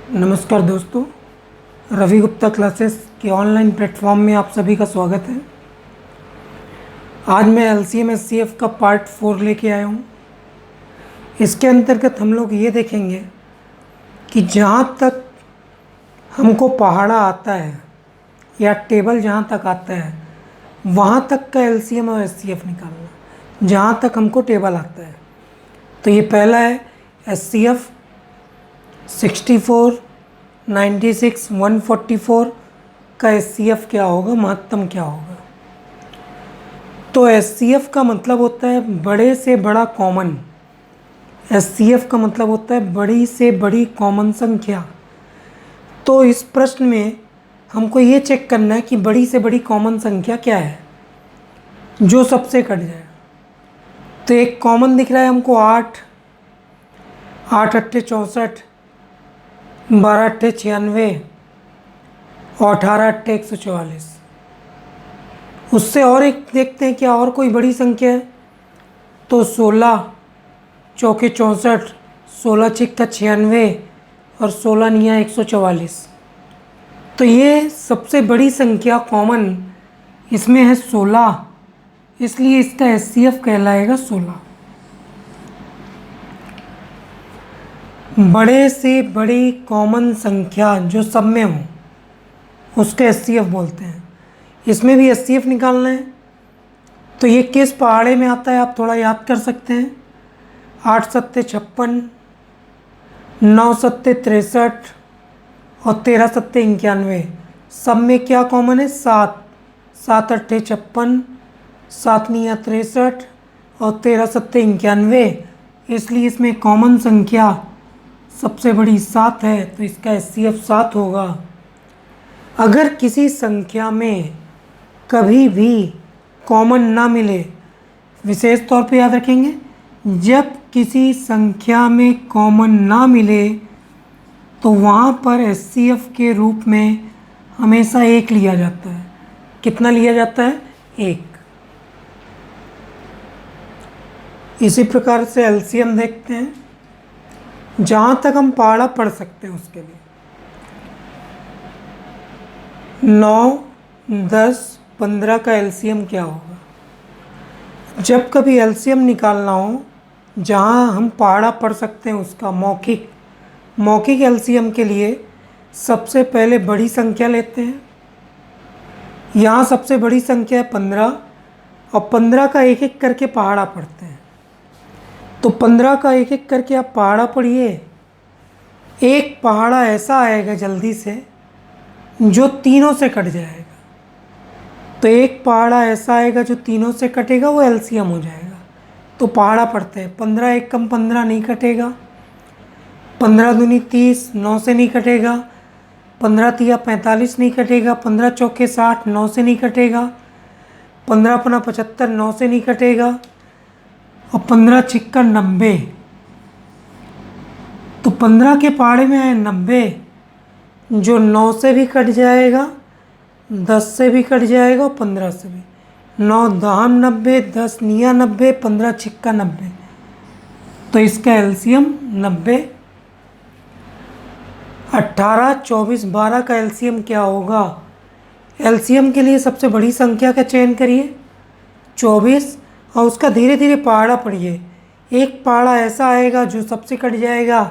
नमस्कार दोस्तों, रवि गुप्ता क्लासेस के ऑनलाइन प्लेटफॉर्म में आप सभी का स्वागत है। आज मैं एलसीएम एचसीएफ का पार्ट 4 लेके आया हूँ। इसके अंतर्गत हम लोग ये देखेंगे कि जहाँ तक हमको पहाड़ा आता है या टेबल जहाँ तक आता है वहाँ तक का एलसीएम और एचसीएफ निकालना। जहाँ तक हमको टेबल आता है तो ये पहला है एचसीएफ 64, 96, 144 का एचसीएफ क्या होगा, महत्तम क्या होगा। तो एचसीएफ का मतलब होता है बड़े से बड़ा कॉमन। एचसीएफ का मतलब होता है बड़ी से बड़ी कॉमन संख्या। तो इस प्रश्न में हमको ये चेक करना है कि बड़ी से बड़ी कॉमन संख्या क्या है जो सबसे कट जाए। तो एक कॉमन दिख रहा है हमको 8, 8 अट्ठे 64, 12 अट्ठे 96 और 18 अट्ठे 144। उससे और एक देखते हैं क्या और कोई बड़ी संख्या है। तो 16 चौके 64, 16 छिक्का 96 और 16 निया 144। तो ये सबसे बड़ी संख्या कॉमन इसमें है 16, इसलिए इसका एचसीएफ कहलाएगा 16। बड़े से बड़ी कॉमन संख्या जो सब में हो उसके एचसीएफ बोलते हैं। इसमें भी एचसीएफ निकालना है। तो ये किस पहाड़े में आता है आप थोड़ा याद कर सकते हैं। 8 सत्ते 56, 9 सत्ते 63 और 13 सत्ते 91। सब में क्या कॉमन है? 7, 7 अट्ठे 56, 7 निया 63 और 13 सत्ते 91। इसलिए इसमें कॉमन संख्या सबसे बड़ी 7 है, तो इसका एचसीएफ 7 होगा। अगर किसी संख्या में कभी भी कॉमन ना मिले, विशेष तौर पे याद रखेंगे, जब किसी संख्या में कॉमन ना मिले तो वहाँ पर एचसीएफ के रूप में हमेशा 1 लिया जाता है। कितना लिया जाता है? 1। इसी प्रकार से एलसीएम देखते हैं जहाँ तक हम पहाड़ा पढ़ सकते हैं उसके लिए। 9, 10, 15 का एलसीएम क्या होगा। जब कभी एलसीएम निकालना हो जहाँ हम पहाड़ा पढ़ सकते हैं उसका मौखिक एलसीएम के लिए सबसे पहले बड़ी संख्या लेते हैं। यहाँ सबसे बड़ी संख्या है 15 और 15 का एक एक करके पहाड़ा पढ़ते हैं। तो 15 का एक एक करके आप पहाड़ा पढ़िए। एक पहाड़ा ऐसा आएगा जल्दी से जो तीनों से कट जाएगा। तो एक पहाड़ा ऐसा आएगा जो तीनों से कटेगा, वो एलसीएम हो जाएगा। तो पहाड़ा पढ़ते हैं। 15 एक कम 15 नहीं कटेगा। 15 दूनी 30, 9 से नहीं कटेगा। 15 तिया 45 नहीं कटेगा। 15 चौके 60, 9 से नहीं कटेगा। 15 पना 75, 9 से नहीं कटेगा। और 15 छिक्का 90। तो 15 के पहाड़े में आए 90, जो 9 से भी कट जाएगा, 10 से भी कट जाएगा और 15 से भी। 9 दहान 90, 10 निया 90, 15 छिक्का 90। तो इसका एलसीएम 90। 18, 24, 12 का एलसीएम क्या होगा। एलसीएम के लिए सबसे बड़ी संख्या का चयन करिए 24 और उसका धीरे धीरे पहाड़ा पढ़िए। एक पहाड़ा ऐसा आएगा जो सबसे कट जाएगा।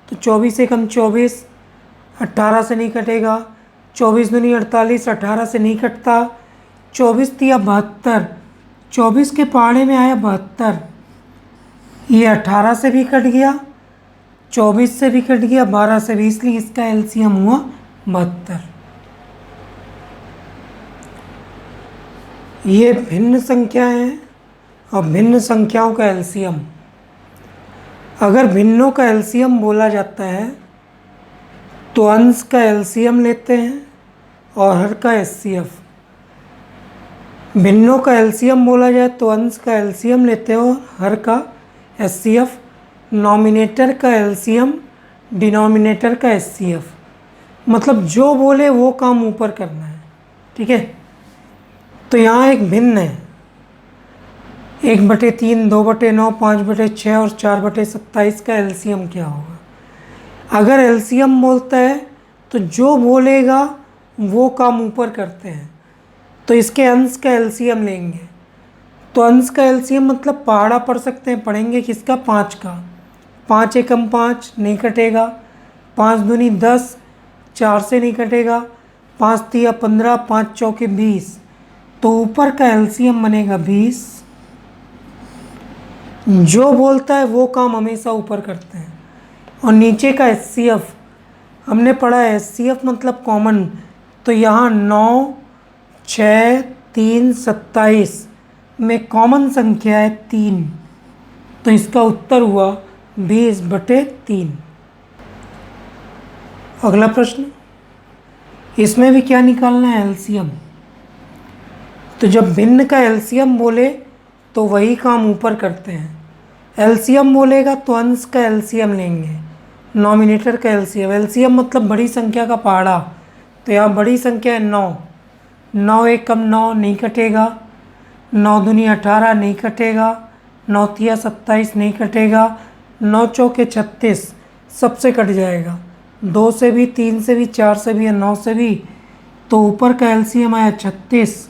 तो 24 से कम 24, 18 से नहीं कटेगा। 24 दूनी 48, 18 से नहीं कटता। 24 तिया 72, 24 के पहाड़े में आया 72। ये 18 से भी कट गया, 24 से भी कट गया, 12 से भी, इसलिए इसका एलसीएम हुआ 72। ये भिन्न संख्याएं हैं और भिन्न संख्याओं का एलसीएम। अगर भिन्नों का एलसीएम बोला जाता है तो अंश का एलसीएम लेते हैं और हर का एचसीएफ। भिन्नों का एलसीएम बोला जाए तो अंश का एलसीएम लेते हो, हर का एचसीएफ। नॉमिनेटर का एलसीएम, डिनोमिनेटर का एचसीएफ। मतलब जो बोले वो काम ऊपर करना है, ठीक है। तो यहाँ एक भिन्न है 1/3, 2/9, 5/6 और 4/27 का एलसीएम क्या होगा। अगर एलसीएम बोलता है तो जो बोलेगा वो काम ऊपर करते हैं, तो इसके अंश का एलसीएम लेंगे। तो अंश का एलसीएम मतलब पहाड़ा पढ़ सकते हैं, पढ़ेंगे किसका, 5 का। 5 एकम 5 नहीं कटेगा, 5 दूनी 10, 4 से नहीं कटेगा, 5 तिया 15, 5 चौके 20। तो ऊपर का एलसीएम बनेगा 20। जो बोलता है वो काम हमेशा ऊपर करते हैं। और नीचे का एचसीएफ हमने पढ़ा है, एचसीएफ मतलब कॉमन। तो यहाँ 9, 6, 3, 27 में कॉमन संख्या है 3, तो इसका उत्तर हुआ 20/3। अगला प्रश्न, इसमें भी क्या निकालना है, एलसीएम। तो जब भिन्न का एलसीएम बोले तो वही काम ऊपर करते हैं। एलसीएम बोलेगा तो अंश का एलसीएम लेंगे, नॉमिनेटर का एलसीएम। एलसीएम मतलब बड़ी संख्या का पहाड़ा। तो यहाँ बड़ी संख्या है 9, 9 एकम 9 नहीं कटेगा, 9 दूनी 18 नहीं कटेगा, 9 तिया 27 नहीं कटेगा, 9 चौके 36 सबसे कट जाएगा, 2 से भी, 3 से भी, 4 से भी, 9 से भी। तो ऊपर का एलसीएम आया 36।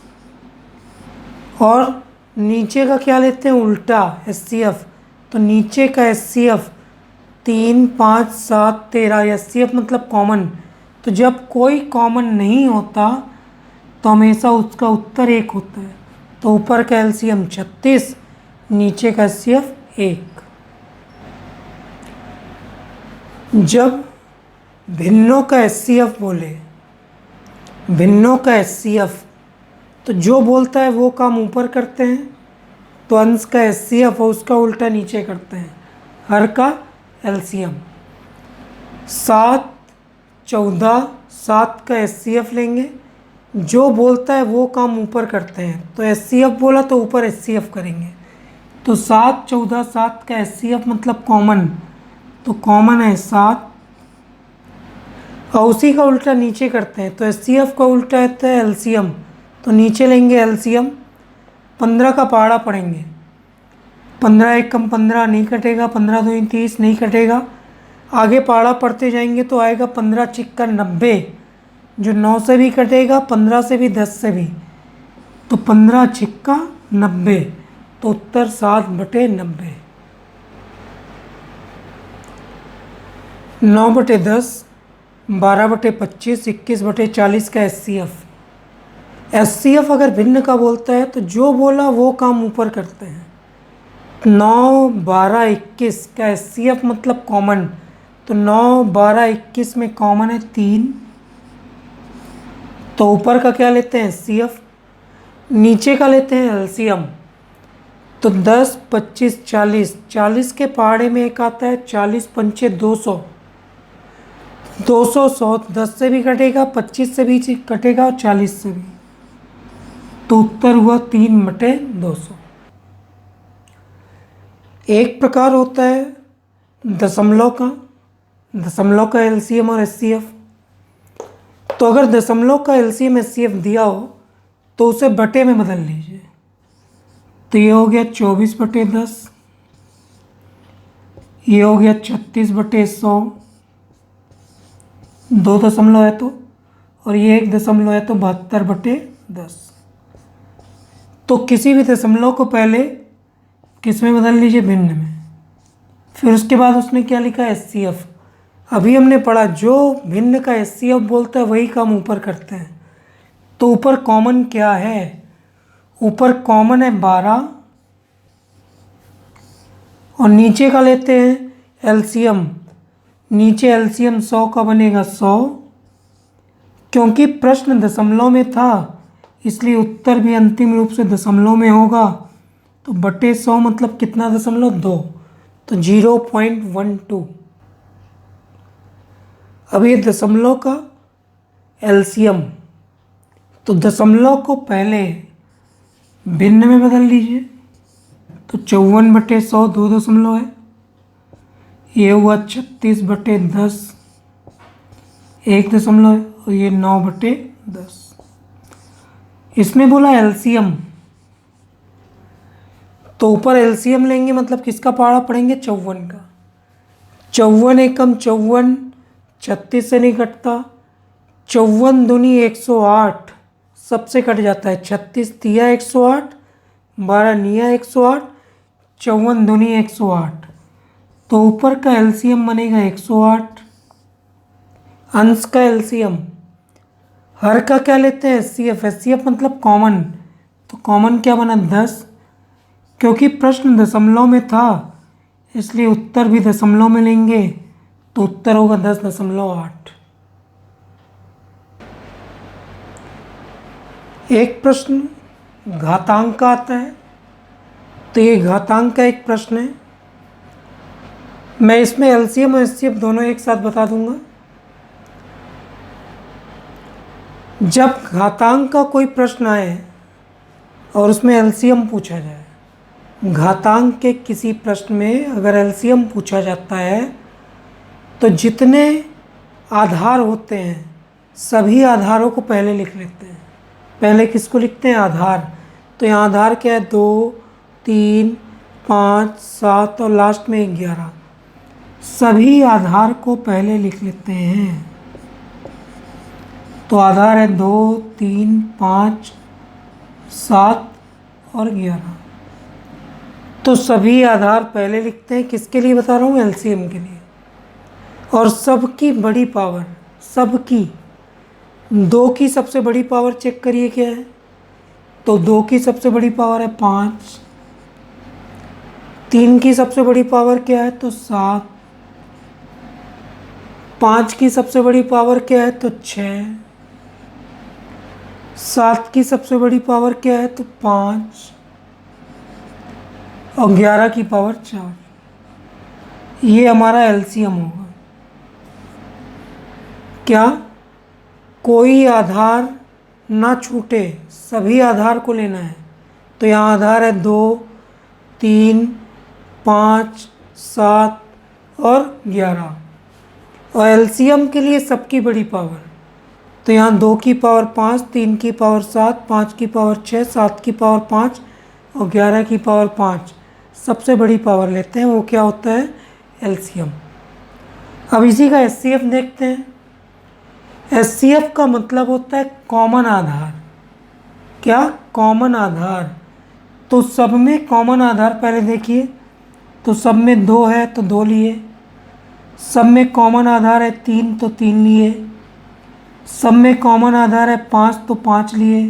और नीचे का क्या लेते हैं, उल्टा एचसीएफ। तो नीचे का एचसीएफ 3, 5, 7, 13। एचसीएफ मतलब कॉमन। तो जब कोई कॉमन नहीं होता तो हमेशा उसका उत्तर 1 होता है। तो ऊपर का एलसीएम 36, नीचे का एचसीएफ 1। जब भिन्नों का एचसीएफ बोले, भिन्नों का एचसीएफ, तो जो बोलता है वो काम ऊपर करते हैं। तो अंश का एचसीएफ और उसका उल्टा नीचे करते हैं। हर का एलसीएम 7, 14, 7 का एचसीएफ लेंगे। जो बोलता है वो काम ऊपर करते हैं। तो एचसीएफ बोला तो ऊपर एचसीएफ करेंगे। तो 7, 14, 7 का एचसीएफ मतलब कॉमन। तो कॉमन है 7 और उसी का उल्टा नीचे करते हैं। तो एचसीएफ का उल्टा होता है एलसीएम। तो नीचे लेंगे एलसीएम, 15 का पहाड़ा पढ़ेंगे। 15 एकम 15 नहीं कटेगा, 15 दूनी 30 नहीं कटेगा। आगे पहाड़ा पढ़ते जाएंगे तो आएगा 15 छिक्का 90, जो 9 से भी कटेगा, 15 से भी, 10 से भी। तो 15 छिक्का 90, तो उत्तर 7/90। 9/10, 12/25, 21/40 का एचसीएफ। एचसीएफ अगर भिन्न का बोलता है तो जो बोला वो काम ऊपर करते हैं। 9, 12, 21 का एचसीएफ मतलब कॉमन। तो 9, 12, 21 में कॉमन है 3, तो ऊपर का क्या लेते हैं, एचसीएफ। नीचे का लेते हैं एलसीएम। तो 10, 25, 40, 40 के पहाड़े में एक आता है 40 पंचे 200, 200, 100, 10 से भी कटेगा, 25 से भी कटेगा और 40 से भी। तो उत्तर हुआ 3/200। एक प्रकार होता है दशमलव का एलसीएम और एचसीएफ। तो अगर दशमलव का एलसीएम एचसीएफ दिया हो तो उसे बटे में बदल लीजिए। तो ये हो गया 24/10, ये हो गया 36/100, 2 दशमलव है तो, और ये 1 दशमलव है तो 72/10। तो किसी भी दशमलव को पहले किस में बदल लीजिए, भिन्न में। फिर उसके बाद उसने क्या लिखा, एचसीएफ। अभी हमने पढ़ा जो भिन्न का एचसीएफ बोलता है वही काम ऊपर करते हैं। तो ऊपर कॉमन क्या है, ऊपर कॉमन है 12 और नीचे का लेते हैं एलसीएम। नीचे एलसीएम 100 का बनेगा 100, क्योंकि प्रश्न दशमलव में था इसलिए उत्तर भी अंतिम रूप से दशमलव में होगा। तो बटे 100 मतलब कितना दशमलव, 2, तो 0.12। अब ये दशमलव का एलसीएम, तो दशमलव को पहले भिन्न में बदल लीजिए। तो 54/100 2 दशमलव है, ये हुआ 36/10 1 दशमलव है, और ये 9/10। इसने बोला एलसीएम, तो ऊपर एलसीएम लेंगे मतलब किसका पहाड़ा पढ़ेंगे, 54 का। 54 एकम 54, 36 से नहीं कटता। 54 दूनी 108, सबसे कट जाता है। 36 तिया 108, 12 निया 108, 54 दूनी 108। तो ऊपर का एलसीएम बनेगा 108। अंश का एलसीएम, हर का क्या लेते हैं? एचसीएफ। एचसीएफ मतलब कॉमन, तो कॉमन क्या बना? 10। क्योंकि प्रश्न दशमलव में था इसलिए उत्तर भी दशमलव में लेंगे, तो उत्तर होगा 10.8। एक प्रश्न घातांक का आता है, तो ये घातांक का एक प्रश्न है। मैं इसमें एलसीएम और एचसीएफ दोनों एक साथ बता दूंगा। जब घातांक का कोई प्रश्न आए और उसमें एलसीएम पूछा जाए, घातांक के किसी प्रश्न में अगर एलसीएम पूछा जाता है तो जितने आधार होते हैं सभी आधारों को पहले लिख लेते हैं। पहले किसको लिखते हैं? आधार। तो यहाँ आधार क्या है? 2, 3, 5, 7 और लास्ट में 11। सभी आधार को पहले लिख लेते हैं। तो आधार है 2, 3, 5, 7 और 11। तो सभी आधार पहले लिखते हैं। किसके लिए बता रहा हूँ? एलसीएम के लिए। और सबकी बड़ी पावर, सबकी 2 की सबसे बड़ी पावर चेक करिए क्या है। तो 2 की सबसे बड़ी पावर है 5। 3 की सबसे बड़ी पावर क्या है? तो 7। 5 की सबसे बड़ी पावर क्या है? तो 6। 7 की सबसे बड़ी पावर क्या है? तो 5। और 11 की पावर 4। ये हमारा एलसीएम होगा। क्या? कोई आधार ना छूटे, सभी आधार को लेना है। तो यहाँ आधार है 2, 3, 5, 7 और 11। और एलसीएम के लिए सबकी बड़ी पावर, तो यहाँ 2 की पावर 5, 3 की पावर 7, 5 की पावर 6, 7 की पावर 5 और 11 की पावर 5 सबसे बड़ी पावर लेते हैं। वो क्या होता है? एलसीएम। अब इसी का एचसीएफ देखते हैं। एचसीएफ का मतलब होता है कॉमन आधार। क्या? कॉमन आधार। तो सब में कॉमन आधार पहले देखिए। तो सब में 2 है तो 2 लिए। सब में कॉमन आधार है 3 तो 3 लिए। सब में कॉमन आधार है 5 तो 5 लिए।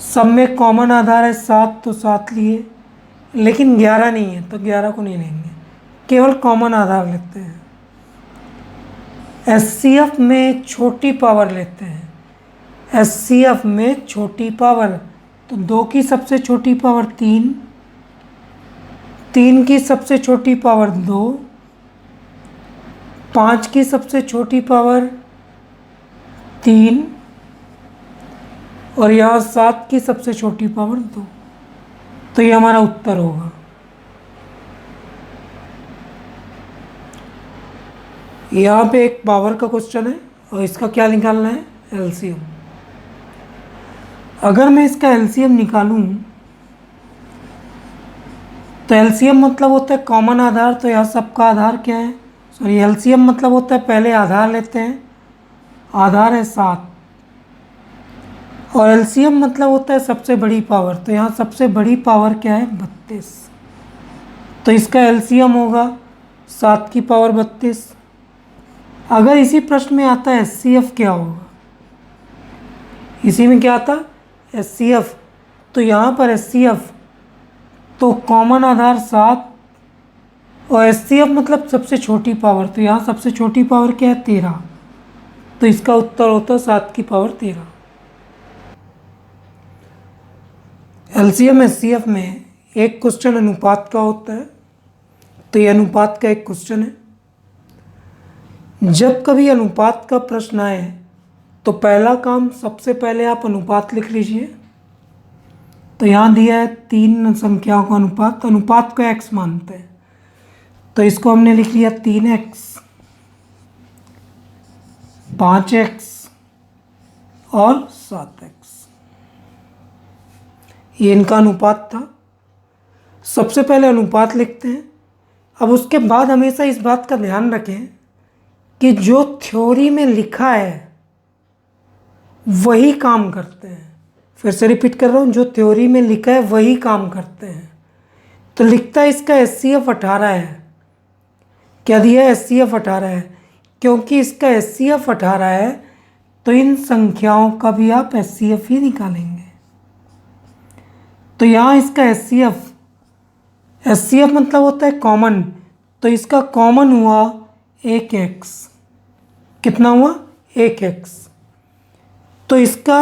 सब में कॉमन आधार है 7 तो 7 लिए। लेकिन 11 नहीं है तो 11 को नहीं लेंगे, केवल कॉमन आधार लेते हैं। एचसीएफ में छोटी पावर लेते हैं। एचसीएफ में छोटी पावर, तो 2 की सबसे छोटी पावर 3, 3 की सबसे छोटी पावर 2, 5 की सबसे छोटी पावर 3 और यहाँ 7 की सबसे छोटी पावर 2। तो ये हमारा उत्तर होगा। यहाँ पे एक पावर का क्वेश्चन है और इसका क्या निकालना है? एलसीएम। अगर मैं इसका एलसीएम निकालूं तो एलसीएम मतलब होता है कॉमन आधार। तो यहाँ सबका आधार क्या है? सॉरी, एलसीएम मतलब होता है पहले आधार लेते हैं। आधार है 7 और एलसीएम मतलब होता है सबसे बड़ी पावर। तो यहाँ सबसे बड़ी पावर क्या है? 32। तो इसका एलसीएम होगा 7 की पावर 32। अगर इसी प्रश्न में आता है एचसीएफ क्या होगा? इसी में क्या आता? एचसीएफ। तो यहाँ पर एचसीएफ तो कॉमन आधार 7 और एचसीएफ मतलब सबसे छोटी पावर। तो यहाँ सबसे छोटी पावर क्या है? 13। तो इसका उत्तर होता है 7 की पावर 13। एलसीएम एचसीएफ में एक क्वेश्चन अनुपात का होता है। तो ये अनुपात का एक क्वेश्चन है। जब कभी अनुपात का प्रश्न आए तो पहला काम, सबसे पहले आप अनुपात लिख लीजिए। तो यहाँ दिया है 3 संख्याओं का अनुपात। अनुपात को x मानते हैं, तो इसको हमने लिख लिया 3x, 5x और 7x। ये इनका अनुपात था। सबसे पहले अनुपात लिखते हैं। अब उसके बाद हमेशा इस बात का ध्यान रखें कि जो थ्योरी में लिखा है वही काम करते हैं। फिर से रिपीट कर रहा हूँ, जो थ्योरी में लिखा है वही काम करते हैं। तो लिखता है इसका HCF 18 है। क्या दिया है? HCF 18 है। क्योंकि इसका HCF 18 है तो इन संख्याओं का भी आप HCF ही निकालेंगे। तो यहाँ इसका HCF मतलब होता है कॉमन, तो इसका कॉमन हुआ 1x। कितना हुआ? 1x। तो इसका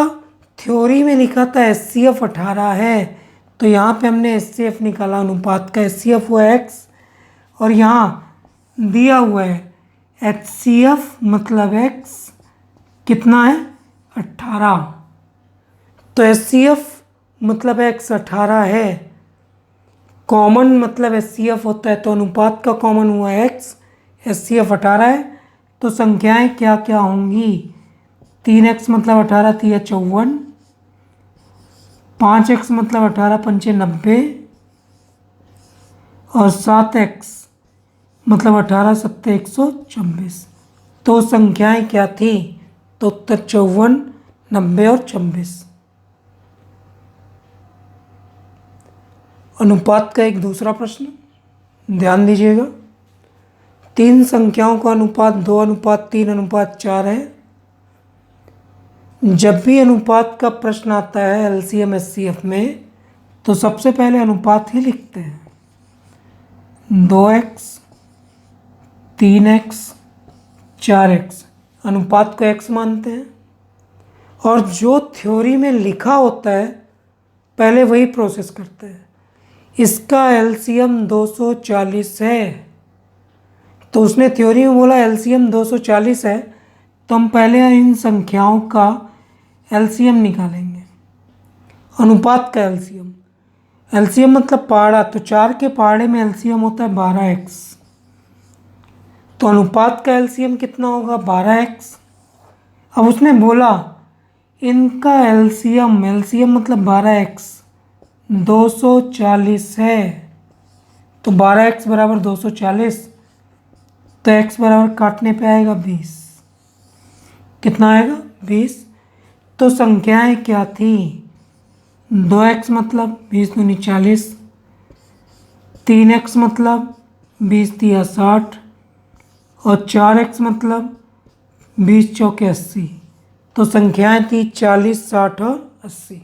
थ्योरी में लिखा था HCF 18 है, तो यहाँ पे हमने HCF निकाला, अनुपात का HCF हुआ x, और यहाँ दिया हुआ है HCF मतलब x कितना है? 18। तो HCF मतलब x 18 है, कॉमन मतलब HCF होता है, तो अनुपात का कॉमन हुआ x, HCF 18 है। तो संख्याएं क्या क्या होंगी? 3x मतलब 18 3 54, 5x मतलब 18 5 90, और 7x मतलब 18 7 124। तो संख्याएं क्या थी? तो उत्तर 54 90 और 26। अनुपात का एक दूसरा प्रश्न, ध्यान दीजिएगा। 3 संख्याओं का अनुपात 2:3:4 है। जब भी अनुपात का प्रश्न आता है LCM HCF में, तो सबसे पहले अनुपात ही लिखते हैं। 2x 3x 4x, अनुपात को x मानते हैं, और जो थ्योरी में लिखा होता है पहले वही प्रोसेस करते हैं। इसका LCM 240 है, तो उसने थ्योरी में बोला LCM 240 है, तो हम पहले इन संख्याओं का LCM निकालेंगे। अनुपात का LCM मतलब पहाड़ा, तो 4 के पहाड़े में LCM होता है 12x। तो अनुपात का LCM कितना होगा? 12x। अब उसने बोला इनका LCM मतलब 12x 240 है, तो 12x बराबर 240, तो x बराबर काटने पे आएगा 20। कितना आएगा? 20। तो संख्याएं क्या थी? 2x मतलब 20 दूनी 40, 3x मतलब 20 तिया 60, और 4x मतलब 20 चौके 80। तो संख्याएं थी 40 60 और 80।